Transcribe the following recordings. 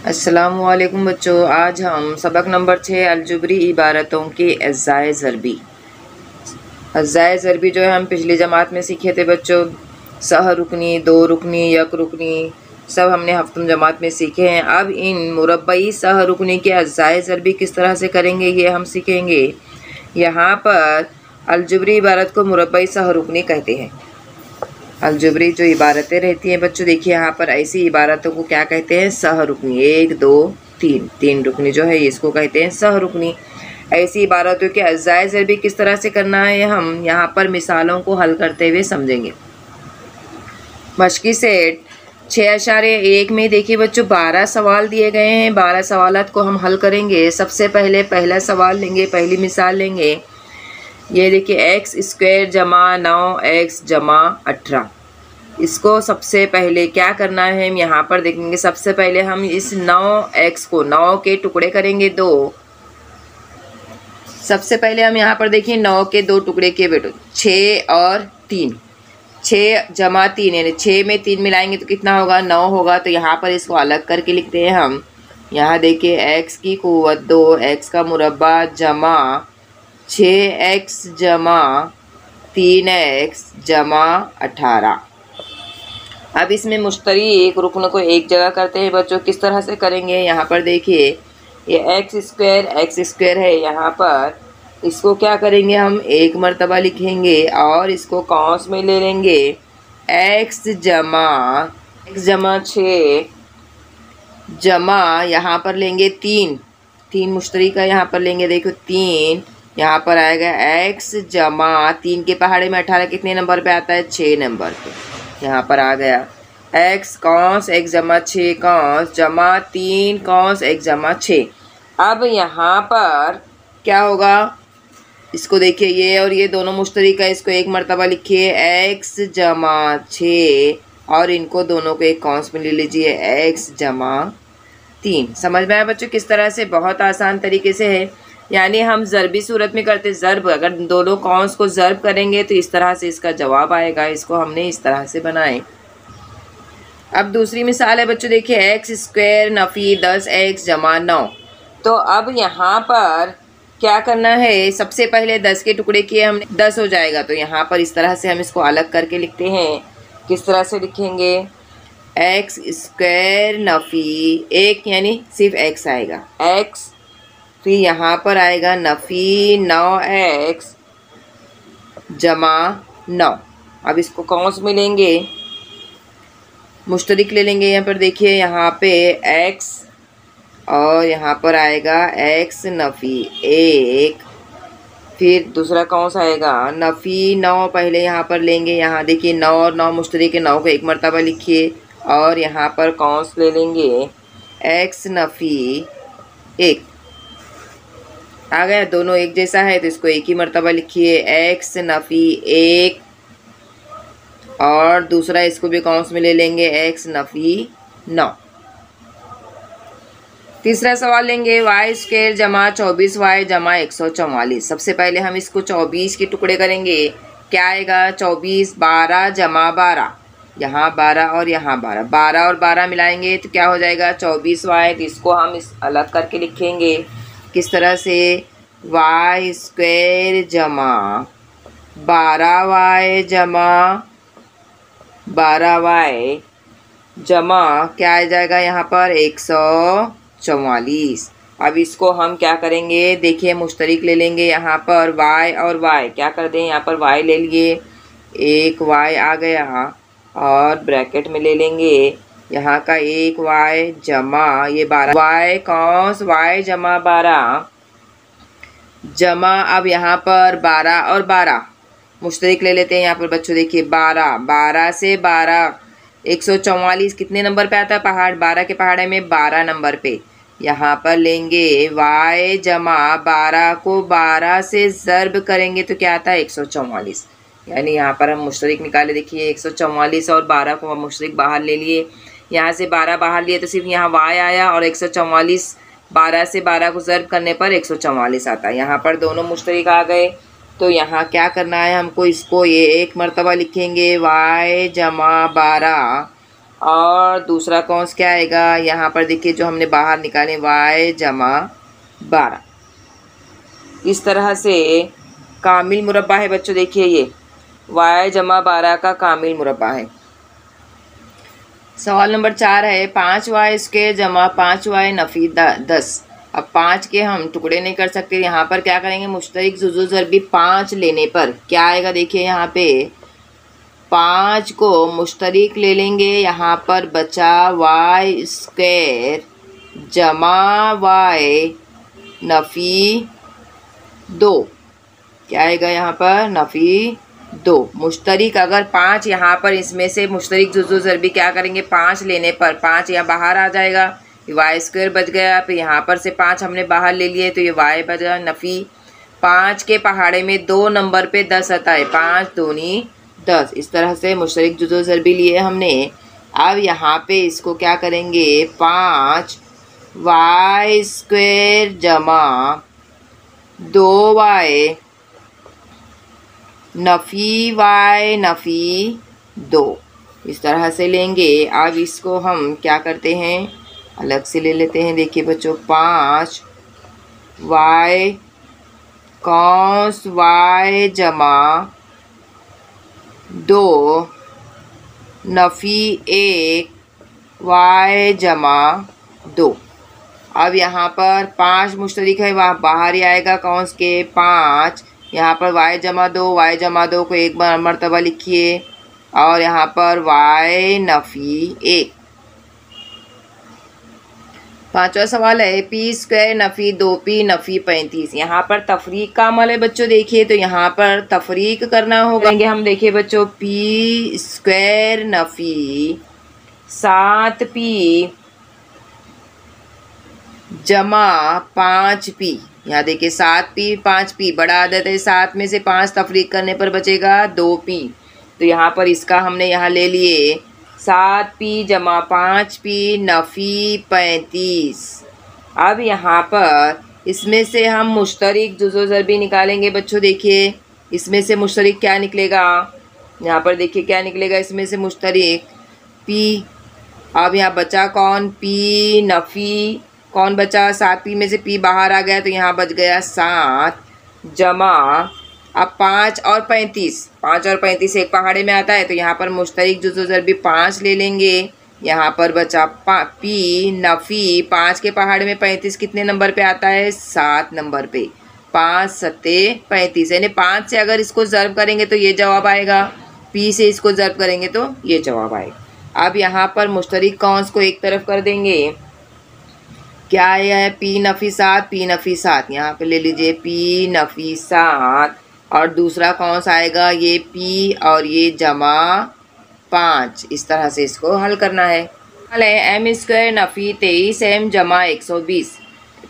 अस्सलामुअलैकुम बच्चों, आज हम सबक नंबर 6 अलजुबरी इबारतों के अज़्ज़ाए ज़रबी। अज़्ज़ाए ज़रबी जो है हम पिछली जमात में सीखे थे बच्चों। सह रुकनी, दो रुकनी, यक रुकनी सब हमने हफ्तम जमात में सीखे हैं। अब इन मुरब्बई सह रुकनी के अज़्ज़ाए ज़रबी किस तरह से करेंगे ये हम सीखेंगे। यहाँ पर अलजुबरी इबारत को मुरब्बई सह रुकनी कहते हैं। अलजुबरी जो इबारतें रहती हैं बच्चों, देखिए यहाँ पर ऐसी इबारतों को क्या कहते हैं, सह रुकनी। 1 2 3 3 रुकनी जो है इसको कहते हैं सह रुकनी। ऐसी इबारतों के अज़्ज़ाए ज़रबी किस तरह से करना है हम यहाँ पर मिसालों को हल करते हुए समझेंगे। मशकी सेट 6.1 में देखिए बच्चों 12 सवाल दिए गए हैं। 12 सवालात को हम हल करेंगे। सबसे पहले पहला सवाल लेंगे, पहली मिसाल लेंगे। ये देखिए x² जमा 9x जमा 18। इसको सबसे पहले क्या करना है हम यहाँ पर देखेंगे। सबसे पहले हम इस 9x को 9 के टुकड़े करेंगे 2। सबसे पहले हम यहाँ पर देखिए 9 के 2 टुकड़े किए बेटो, 6 और 3। 6 जमा 3 यानी 6 में 3 मिलाएंगे तो कितना होगा, 9 होगा। तो यहाँ पर इसको अलग करके लिखते हैं हम। यहाँ देखिए x की कुव्वत 2, x का मुरब्बा जमा 6x जमा 3x जमा 18। अब इसमें मुश्तरी एक रुकन को एक जगह करते हैं बच्चों। किस तरह से करेंगे, यहाँ पर देखिए ये x² है। यहाँ पर इसको क्या करेंगे हम, एक मरतबा लिखेंगे और इसको कौंस में ले लेंगे। x जमा 6 जमा यहाँ पर लेंगे 3 मुश्तरी का यहाँ पर लेंगे। देखो 3 यहाँ पर आएगा x जमा 3 के पहाड़े में 18 कितने नंबर पे आता है, 6 नंबर पे। यहाँ पर आ गया x कौंस x जमा 6 कौंस जमा 3 कौंस x जमा 6। अब यहाँ पर क्या होगा, इसको देखिए ये और ये दोनों मुश्तरी का, इसको एक मरतबा लिखिए x जमा 6 और इनको दोनों को एक कौंस में ले लीजिए x जमा 3। समझ में आया बच्चों किस तरह से, बहुत आसान तरीके से है। यानी हम ज़रबी सूरत में करते ज़रब, अगर दोनों कौंस को ज़रब करेंगे तो इस तरह से इसका जवाब आएगा। इसको हमने इस तरह से बनाए। अब दूसरी मिसाल है बच्चों, देखिए x² नफ़ी 10x जमा 9। तो अब यहाँ पर क्या करना है, सबसे पहले 10 के टुकड़े किए हमने, 10 हो जाएगा। तो यहाँ पर इस तरह से हम इसको अलग करके लिखते हैं। किस तरह से लिखेंगे, x² नफ़ी 1 यानी सिर्फ x आएगा, x फिर यहाँ पर आएगा नफ़ी 9x जमा 9। अब इसको कौंस में लेंगे, मुश्तरिक ले लेंगे। यहाँ पर देखिए यहाँ पे x और यहाँ पर आएगा x नफ़ी 1, फिर दूसरा कौंस आएगा नफ़ी 9 पहले यहाँ पर लेंगे। यहाँ देखिए 9 और 9 मुश्तरिक के 9 को एक मरतबा लिखिए और यहाँ पर कौंस ले लेंगे x नफ़ी 1। आ गया, दोनों एक जैसा है तो इसको एक ही मरतबा लिखिए x नफ़ी 1 और दूसरा इसको भी कौंस में ले लेंगे x नफ़ी 9। तीसरा सवाल लेंगे y² जमा 24y जमा 144। सबसे पहले हम इसको 24 के टुकड़े करेंगे। क्या आएगा, 24 12 जमा 12, यहाँ 12 और यहाँ 12, 12 और 12 मिलाएंगे तो क्या हो जाएगा 24y। तो इसको हम इस अलग करके लिखेंगे। किस तरह से, y² जमा 12y जमा 12y जमा क्या आ जाएगा यहाँ पर 144। अब इसको हम क्या करेंगे, देखिए मुश्तरिक ले लेंगे। यहाँ पर y और y क्या कर दें, यहाँ पर y ले लिए, एक y आ गया और ब्रैकेट में ले लेंगे यहाँ का एक y जमा ये 12 y कौंस y जमा 12 जमा। अब यहाँ पर 12 और 12 मुश्तरिक ले लेते हैं। यहाँ पर बच्चों देखिए 12 से 12 144 कितने नंबर पे आता है, पहाड़ 12 के पहाड़े में 12 नंबर पे। यहाँ पर लेंगे y जमा 12 को 12 से ज़रब करेंगे तो क्या आता है 144। यानी यहाँ पर हम मुश्तरिक निकाले, देखिए 144 और 12 को हम मुश्तरिक बाहर ले लिए। यहाँ से 12 बाहर लिए तो सिर्फ यहाँ y आया और 144 12 से 12 को ज़रब करने पर 144 आता है। यहाँ पर दोनों मुश्तरिक आ गए। तो यहाँ क्या करना है हमको, इसको ये एक मरतबा लिखेंगे y जमा 12 और दूसरा कौंस क्या आएगा, यहाँ पर देखिए जो हमने बाहर निकाले y जमा 12। इस तरह से कामिल मुरब्बा है बच्चों। देखिए ये y जमा 12 का कामिल मुरब्बा है। सवाल नंबर 4 है 5y² जमा 5y नफी 10। अब 5 के हम टुकड़े नहीं कर सकते, यहाँ पर क्या करेंगे, मुश्तरिक जुज़ू ज़रबी 5 लेने पर क्या आएगा, देखिए यहाँ पे 5 को मुश्तरिक ले लेंगे, यहाँ पर बचा y² जमा y नफ़ी 2। क्या आएगा यहाँ पर, नफ़ी 2। मुश्तरिक अगर 5 यहाँ पर इसमें से मुश्तरिक जुज़ू ज़रबी क्या करेंगे, 5 लेने पर 5 यहाँ बाहर आ जाएगा, y² बच गया। फिर यहाँ पर से 5 हमने बाहर ले लिए तो ये y बचा नफ़ी 5 के पहाड़े में 2 नंबर पे 10 आता है, 5 दूनी 10। इस तरह से मुश्तरिक जुज़ू ज़रबी लिए हमने। अब यहाँ पे इसको क्या करेंगे, 5y² जमा 2y नफ़ी y नफ़ी 2 इस तरह से लेंगे। अब इसको हम क्या करते हैं, अलग से ले लेते हैं। देखिए बच्चों 5y कौंस y जमा 2 नफ़ी 1 y जमा 2। अब यहाँ पर 5 मुश्तरिक है, वहाँ बाहर ही आएगा कौंस के 5। यहाँ पर y जमा 2 को एक बार मरतबा लिखिए और यहाँ पर y नफ़ी 1। पांचवा सवाल है p² नफ़ी 2p नफ़ी 35। यहाँ पर तफरीक का अमल है बच्चों। देखिए तो यहाँ पर तफरीक करना होगा हम। देखिए बच्चों p² नफ़ी 7p जमा 5p। यहाँ देखिए 7p 5p बड़ा आदत है, 7 में से 5 तफरीक करने पर बचेगा 2p। तो यहाँ पर इसका हमने यहाँ ले लिए 7p जमा 5p नफ़ी 35। अब यहाँ पर इसमें से हम मुश्तरिक जुज़ो ज़रबी निकालेंगे बच्चों। देखिए इसमें से मुश्तरिक क्या निकलेगा, यहाँ पर देखिए क्या निकलेगा, इसमें से मुश्तरिक p। अब यहाँ बचा कौन, p नफ़ी कौन बचा, 7p में से p बाहर आ गया तो यहाँ बच गया 7 जमा अब 5 और 35 एक पहाड़े में आता है तो यहाँ पर मुश्तरिक जुज़ो ज़रबी 5 ले लेंगे। यहाँ पर बचा p नफ़ी 5 के पहाड़े में 35 कितने नंबर पे आता है, 7 नंबर पे। 5 सत्ते 35 यानी 5 से अगर इसको ज़र्ब करेंगे तो ये जवाब आएगा, p से इसको ज़र्ब करेंगे तो ये जवाब आएगा। अब यहाँ पर मुश्तरिक कौंस को एक तरफ कर देंगे, क्या आया है p नफ़ी 7 यहाँ पे ले लीजिए p नफ़ी 7 और दूसरा कौन सा आएगा, ये p और ये जमा 5। इस तरह से इसको हल करना है। हल है m² नफ़ी 23 m जमा 120।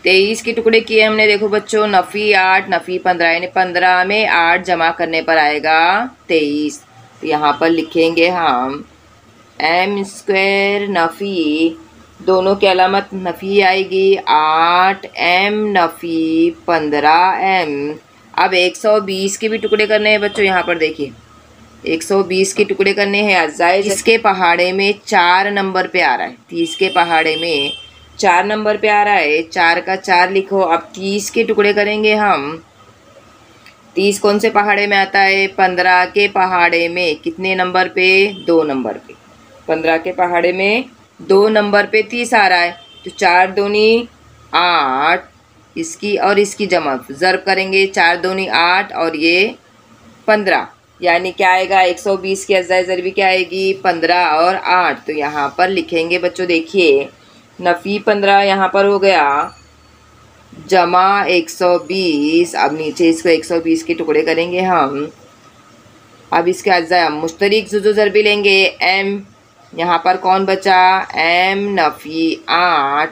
23 के टुकड़े किए हमने। देखो बच्चों नफ़ी 8 नफ़ी 15 यानी 15 में 8 जमा करने पर आएगा 23। तो यहाँ पर लिखेंगे हम m² नफ़ी, दोनों की अलामत नफ़ी आएगी 8m नफ़ी 15m। अब 120 के भी टुकड़े करने हैं बच्चों। यहाँ पर देखिए 120 के टुकड़े करने हैं अज़ाइज। इसके पहाड़े में 4 नंबर पे आ रहा है, 30 के पहाड़े में 4 नंबर पे आ रहा है, 4 का 4 लिखो। अब 30 के टुकड़े करेंगे हम। 30 कौन से पहाड़े में आता है, 15 के पहाड़े में कितने नंबर पे, 2 नंबर पे। 15 के पहाड़े में 2 नंबर पे 30 आ रहा है तो 4 दूनी 8, इसकी और इसकी जमा ज़र्ब करेंगे, 4 दूनी 8 और ये 15 यानी क्या आएगा, 120 की अज़ाए ज़रबी क्या आएगी, 15 और 8। तो यहाँ पर लिखेंगे बच्चों देखिए नफ़ी 15 यहाँ पर हो गया जमा 120। अब नीचे इसको 120 के टुकड़े करेंगे हम। अब इसके अज़ा मुश्तरिक जुज़ो ज़रबी लेंगे m। यहाँ पर कौन बचा, m नफ़ी 8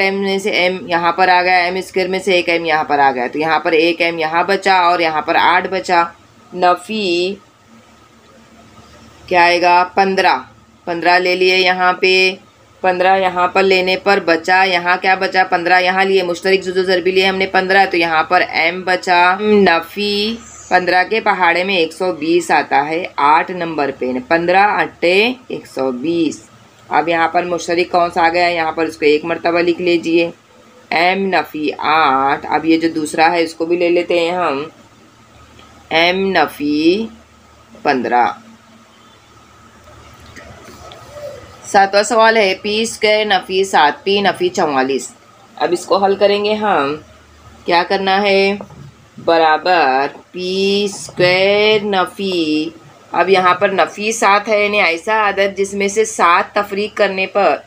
m में से m यहाँ पर आ गया, m² में से एक m यहाँ पर आ गया तो यहाँ पर एक m यहाँ बचा और यहाँ पर 8 बचा। नफ़ी क्या आएगा, 15 ले लिए यहाँ पे, 15 यहाँ पर लेने पर बचा, यहाँ क्या बचा, 15 यहाँ लिए, मुश्तरिक जुज़ो ज़रबी लिए हमने 15 तो यहाँ पर m बचा। नफ़ी 15 के पहाड़े में 120 आता है 8 नंबर पे, 15 × 8 = 120। अब यहाँ पर मुश्तरिक कौन सा आ गया, यहाँ पर उसको एक मरतबा लिख लीजिए। एम नफ़ी 8। अब ये जो दूसरा है इसको भी ले लेते हैं हम, एम नफ़ी 15। 7वां सवाल है पी स्क्वायर नफ़ी 7 पी नफ़ी 44। अब इसको हल करेंगे हम। क्या करना है, बराबर पी स्क्वायर नफ़ी, अब यहाँ पर नफ़ी 7 है, यानी ऐसा अदद जिसमें से 7 तफरीक करने पर,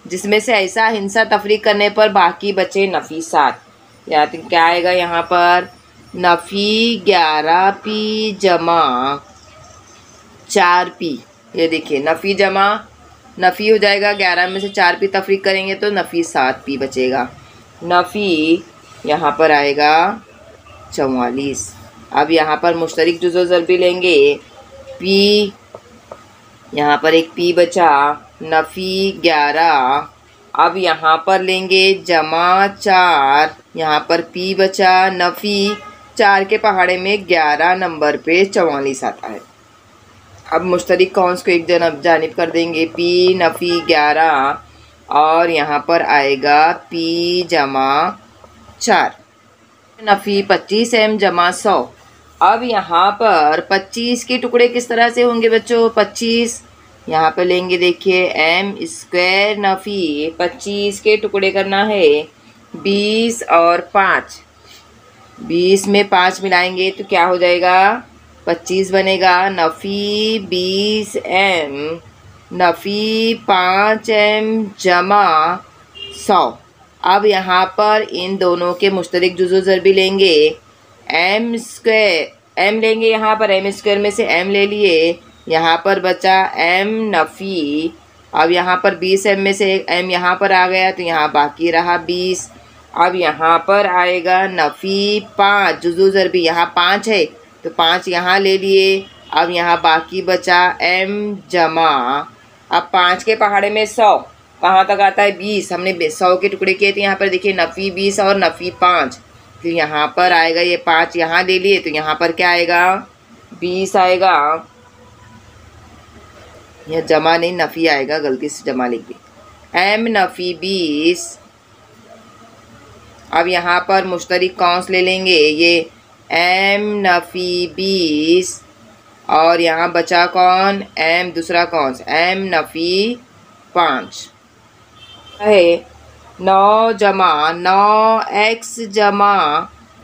जिसमें से ऐसा हिंसा तफरीक करने पर बाकी बचे नफ़ी 7। या तो क्या आएगा यहाँ पर, नफ़ी 11 पी जमा 4 पी। ये देखिए नफ़ी जमा नफ़ी हो जाएगा, 11 में से 4 पी तफरीक करेंगे तो नफ़ी 7 पी बचेगा। नफ़ी यहाँ पर आएगा 44। अब यहाँ पर मुश्तरिक जुज़ो ज़रबी लेंगे, पी, यहाँ पर एक पी बचा, नफ़ी 11। अब यहाँ पर लेंगे जमा 4, यहाँ पर पी बचा, नफ़ी 4 के पहाड़े में 11 नंबर पे 44 आता है। अब मुश्तरिक कौंस को एक जानिब कर देंगे, पी नफ़ी 11 और यहाँ पर आएगा पी जमा 4, नफ़ी 25 एम जमा 100। अब यहाँ पर 25 के टुकड़े किस तरह से होंगे बच्चों, 25 यहाँ पर लेंगे, देखिए एम स्क्वायर नफ़ी 25 के टुकड़े करना है 20 और 5, 20 में 5 मिलाएंगे तो क्या हो जाएगा, 25 बनेगा। नफ़ी 20 एम नफ़ी 5 एम जमा 100। अब यहाँ पर इन दोनों के मुश्तरिक जुज़ो ज़रबी लेंगे, एम स्क्वायर एम लेंगे, यहाँ पर एम स्क्वायर में से एम ले लिए, यहाँ पर बचा एम नफ़ी। अब यहाँ पर 20 एम में से एक एम यहाँ पर आ गया तो यहाँ बाकी रहा 20। अब यहाँ पर आएगा नफ़ी 5 जुज़ो ज़रबी, यहाँ 5 है तो 5 यहाँ ले लिए। अब यहाँ बाकी बचा एम जमा, अब 5 के पहाड़े में 100 कहाँ तक आता है, 20। हमने 100 के टुकड़े किए थे, यहाँ पर देखिए नफ़ी 20 और नफ़ी 5, फिर यहाँ पर आएगा ये 5 यहाँ ले लिए तो यहाँ पर क्या आएगा, 20 आएगा। यह जमा नहीं नफ़ी आएगा, गलती से जमा लिख दी, एम नफ़ी 20। अब यहाँ पर मुश्तरिक कौंस ले लेंगे, ये एम नफ़ी 20 और यहाँ बचा कौन, एम दूसरा कौंस एम नफ़ी 5 है। 9 जमा 9x जमा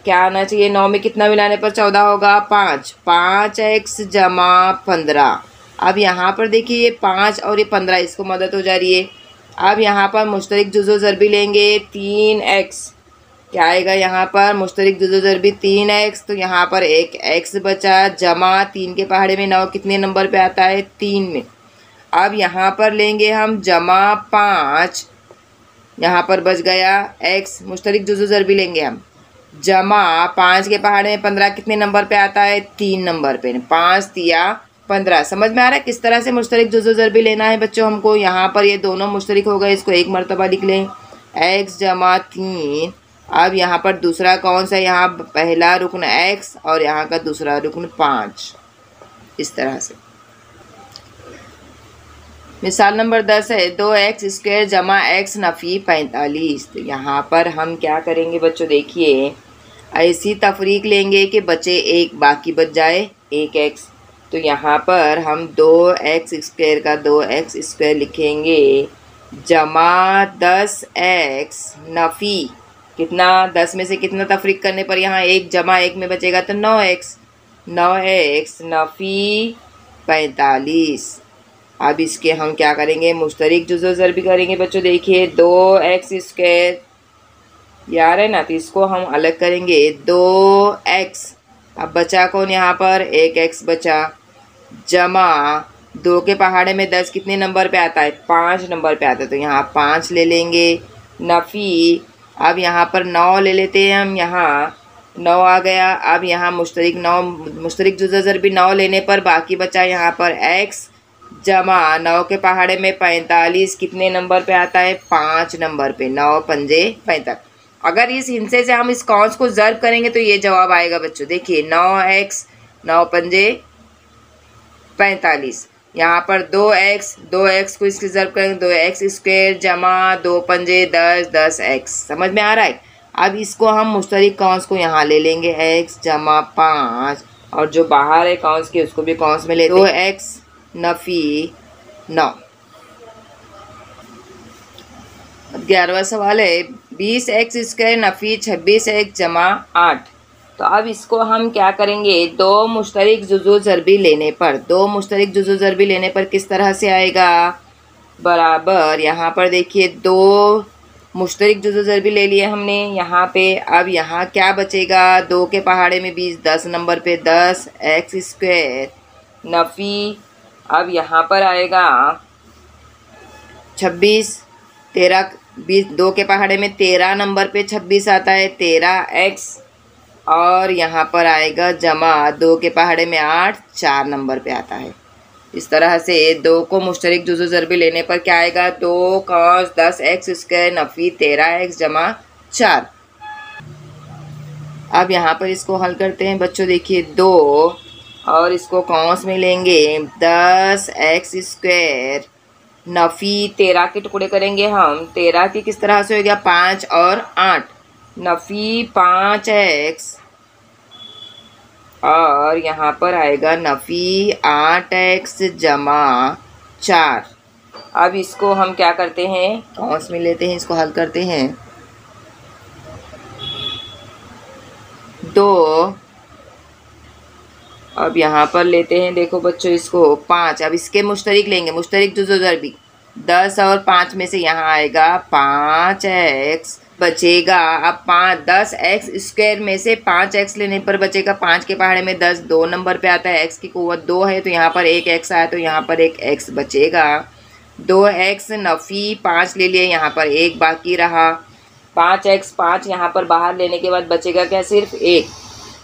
क्या आना चाहिए, 9 में कितना मिलाने पर 14 होगा, 5, 5x जमा 15। अब यहाँ पर देखिए ये 5 और ये 15 इसको मदद हो जा रही है। अब यहाँ पर मुश्तरिक जुज़ो ज़रबी लेंगे, 3x क्या आएगा, यहाँ पर मुश्तरिक जुज़ो ज़रबी 3x तो यहाँ पर एक x बचा, जमा 3 के पहाड़े में 9 कितने नंबर पे आता है, 3 में। अब यहाँ पर लेंगे हम जमा 5, यहाँ पर बच गया x, मुश्तरिक जुज़ो ज़रबी लेंगे हम, जमा 5 के पहाड़े में 15 कितने नंबर पे आता है, 3 नंबर पे, 5 तिया 15। समझ में आ रहा है किस तरह से मुश्तरिक जुज़ो ज़रबी लेना है बच्चों हमको। यहाँ पर ये दोनों मुश्तरिक हो गए, इसको एक मरतबा लिख लें, x जमा 3। अब यहाँ पर दूसरा कौन सा, यहाँ पहला रुकन x और यहाँ का दूसरा रुकन 5, इस तरह से। मिसाल नंबर 10 है 2x स्क्वायर जमा x नफ़ी 45। तो यहाँ पर हम क्या करेंगे बच्चों, देखिए ऐसी तफरीक लेंगे कि बचे एक, बाकी बच जाए 1x। तो यहाँ पर हम 2x स्क्वायर का 2x स्क्वायर लिखेंगे जमा 10x नफ़ी कितना, 10 में से कितना तफरीक करने पर यहाँ 1 जमा 1 में बचेगा तो 9x, 9x नफ़ी 45। अब इसके हम क्या करेंगे, मुश्तरिक जुज़ो ज़रबी करेंगे बच्चों। देखिए 2x स्क्वायर यार है ना, तो इसको हम अलग करेंगे 2x। अब बचा कौन, यहाँ पर 1x बचा, जमा 2 के पहाड़े में 10 कितने नंबर पे आता है, 5 नंबर पे आता है तो यहाँ 5 ले लेंगे, नफ़ी। अब यहाँ पर 9 ले लेते हैं हम, यहाँ 9 आ गया। अब यहाँ मुश्तरिक जुज़ो ज़रबी 9 लेने पर बाकी बचा यहाँ पर x, जमा 9 के पहाड़े में 45 कितने नंबर पे आता है, 5 नंबर पे, 9 पंजे 45। अगर इस हिंसे से हम इस कौंस को ज़र्ब करेंगे तो ये जवाब आएगा बच्चों। देखिए 9x 9 पंजे 45, यहाँ पर 2x को इसके ज़र्ब करेंगे 2x² जमा 2 पंजे 10 10x। समझ में आ रहा है। अब इसको हम मुश्तरिक कौंस को यहाँ ले लेंगे x जमा 5 और जो बाहर है कौंस के उसको भी कौंस में लेते हैं 2x नफ़ी 9। 11वां सवाल है 20x² नफ़ी 26x जमा 8। तो अब इसको हम क्या करेंगे, दो मुश्तरिक जुज़ो ज़रबी लेने पर किस तरह से आएगा, बराबर यहाँ पर देखिए दो मुश्तरिक जुज़ो ज़रबी ले लिए हमने यहाँ पे। अब यहाँ क्या बचेगा, 2 के पहाड़े में 20 10 नंबर पे 10x² नफ़ी। अब यहाँ पर आएगा 26 13 20 2 के पहाड़े में 13 नंबर पे 26 आता है 13x और यहाँ पर आएगा जमा 2 के पहाड़े में 8 4 नंबर पे आता है। इस तरह से 2 को मुश्तरिक जुज़ो ज़रबी लेने पर क्या आएगा, 2 cos 10x² नफ़ी 13x जमा 4। अब यहाँ पर इसको हल करते हैं बच्चों। देखिए 2 और इसको कौंस में लेंगे 10x² नफ़ी 13 के टुकड़े करेंगे हम। 13 की किस तरह से हो गया, 5 और 8 नफ़ी 5x और यहाँ पर आएगा नफ़ी 8x जमा 4। अब इसको हम क्या करते हैं, कौंस में लेते हैं, इसको हल करते हैं। 2 अब यहाँ पर लेते हैं, देखो बच्चों इसको 5। अब इसके मुश्तरिक लेंगे, मुश्तरिक जुज़ो ज़रबी 10 और 5 में से यहाँ आएगा 5x बचेगा। अब 10x² में से 5x लेने पर बचेगा 5 के पहाड़े में 10 2 नंबर पे आता है, x की क़ुव्वत 2 है तो यहाँ पर एक x आया तो यहाँ पर एक x बचेगा। 2x नफ़ी 5 ले लिए, यहाँ पर एक बाकी रहा। 5x 5 यहाँ पर बाहर लेने के बाद बचेगा क्या, सिर्फ 1।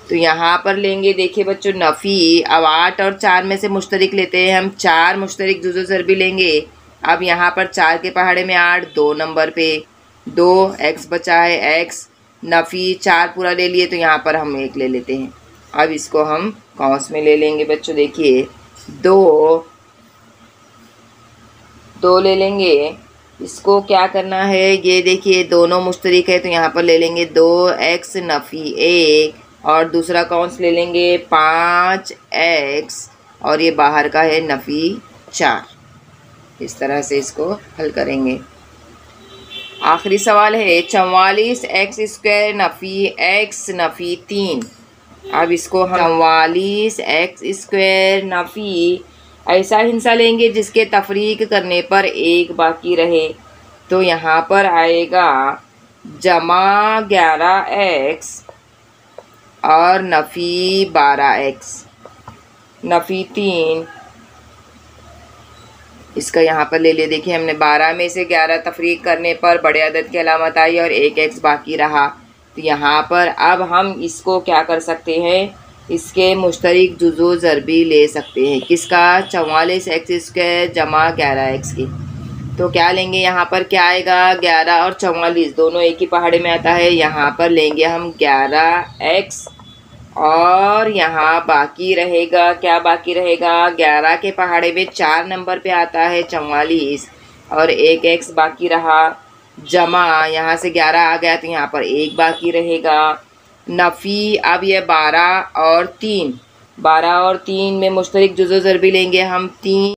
तो यहाँ पर लेंगे, देखिए बच्चों नफ़ी। अब 8 और 4 में से मुश्तरिक लेते हैं हम, 4 मुश्तरिक जुज़ो ज़रबी लेंगे। अब यहाँ पर 4 के पहाड़े में 8 2 नंबर पे 2x बचा है, x नफ़ी 4 पूरा ले लिए तो यहाँ पर हम 1 ले लेते हैं। अब इसको हम कौंस में ले लेंगे बच्चों। देखिए 2 ले लेंगे, इसको क्या करना है, ये देखिए दोनों मुश्तरिक है तो यहाँ पर ले लेंगे 2x नफ़ी 1 और दूसरा कौंस ले लेंगे 5x और ये बाहर का है नफ़ी 4। इस तरह से इसको हल करेंगे। आखिरी सवाल है 44x² नफ़ी x नफ़ी 3। अब इसको हम 44x² नफ़ी ऐसा हिस्सा लेंगे जिसके तफरीक करने पर 1 बाकी रहे, तो यहाँ पर आएगा जमा 11x और नफ़ी 12x नफ़ी 3। इसका यहाँ पर ले लिए, देखिए हमने 12 में से 11 तफरीक करने पर बड़े अदद की अलामत आई और 1x बाकी रहा। तो यहाँ पर अब हम इसको क्या कर सकते हैं, इसके मुश्तरिक जुज़ो ज़रबी ले सकते हैं। किसका, 44x² जमा 11x की। तो क्या लेंगे, यहाँ पर क्या आएगा, 11 और 44 दोनों एक ही पहाड़े में आता है। यहाँ पर लेंगे हम 11x और यहाँ बाकी रहेगा, क्या बाकी रहेगा, 11 के पहाड़े में 4 नंबर पे आता है 44 और 1x बाकी रहा, जमा यहाँ से 11 आ गया तो यहाँ पर 1 बाकी रहेगा। नफ़ी अब ये 12 और 3 में मुश्तरिक जुज़ो ज़रबी लेंगे हम 3।